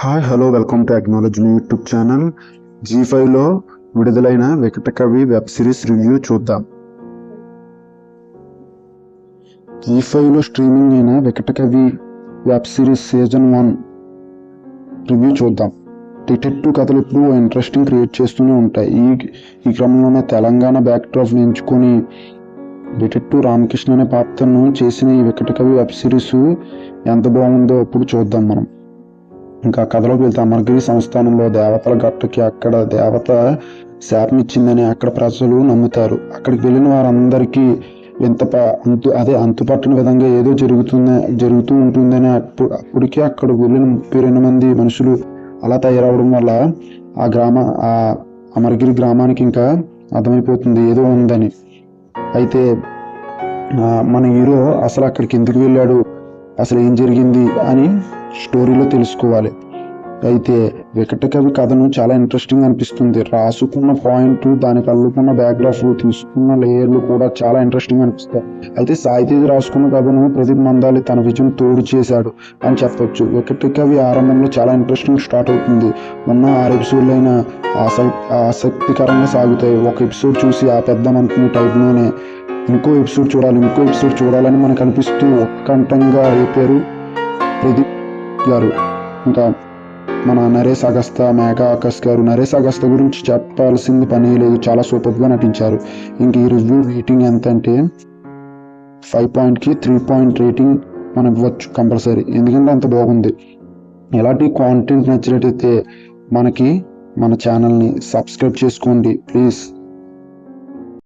Hi hello welcome to acknowledge మీ YouTube channel. జీ5లో విడుదలైన వికటకవి వెబ్ సిరీస్ రివ్యూ చూద్దాం. జీ5లో స్ట్రీమింగ్ అయిన Vikatakavi web series season 1 review చూద్దాం. డిటెక్టివ్ కథలు ఎప్పుడూ ఇంట్రెస్టింగ్ క్రియేట్ చేస్తూనే ఉంటాయి. ఈ క్రమంలోనే తెలంగాణ బ్యాక్డ్రాప్ని ఎంచుకొని డిటెక్టివ్ రామకృష్ణ అనే పాత్రను చేసిన ఈ వికటకవి వెబ్ సిరీస్ ఎంత బాగుందో అప్పుడు చూద్దాం మనం. ఇంకా కథలోకి వెళ్తే అమరగిరి సంస్థానంలో దేవతల గట్టుకి అక్కడ దేవత శాపమిచ్చిందని అక్కడ ప్రజలు నమ్ముతారు. అక్కడికి వెళ్ళిన వారందరికీ అంతుపట్టని విధంగా ఏదో జరుగుతూ ఉంటుందని అప్పటికే అక్కడ వెళ్ళిన 32 మంది మనుషులు అలా తయారవడం వల్ల ఆ అమరగిరి గ్రామానికి ఇంకా అర్థమైపోతుంది ఏదో ఉందని. అయితే మన హీరో అసలు అక్కడికి ఎందుకు వెళ్ళాడు, అసలు ఏం జరిగింది అని స్టోరీలో తెలుసుకోవాలి. అయితే వికటకవి కథను చాలా ఇంట్రెస్టింగ్ అనిపిస్తుంది. రాసుకున్న పాయింట్, దానికి అల్లుకున్న బ్యాక్గ్రాఫ్, తీసుకున్న లేయర్లు కూడా చాలా ఇంట్రెస్టింగ్ అనిపిస్తాయి. అయితే సాయితేజ్ రాసుకున్న కథను ప్రదీప్ మందాలి తన విజయం తోడు చేశాడు అని చెప్పొచ్చు. వికటకవి ఆరంభంలో చాలా ఇంట్రెస్టింగ్ స్టార్ట్ అవుతుంది. ఉన్న 6 ఎపిసోడ్లైనా ఆసక్తికరంగా సాగుతాయి. ఒక ఎపిసోడ్ చూసి ఆపేద్దాం అనుకునే టైప్లోనే ఇంకో ఎపిసోడ్ చూడాలని మనకు అనిపిస్తూ ఉత్కంఠంగా అయిపోయారు ప్రదీప్ గారు. ఇంకా మన నరేష్ అగస్తా, మేఘా ఆకాష్ గారు. నరేష్ అగస్తా గురించి చెప్పాల్సింది పని లేదు, చాలా సూపర్గా నటించారు. ఇంక ఈ రివ్యూ రేటింగ్ ఎంత అంటే 5.కి 3 పాయింట్ రేటింగ్ మనం ఇవ్వచ్చు కంపల్సరీ, ఎందుకంటే అంత బాగుంది. ఇలాంటి కాంటెంట్ నచ్చినట్టయితే మన ఛానల్ని సబ్స్క్రైబ్ చేసుకోండి ప్లీజ్.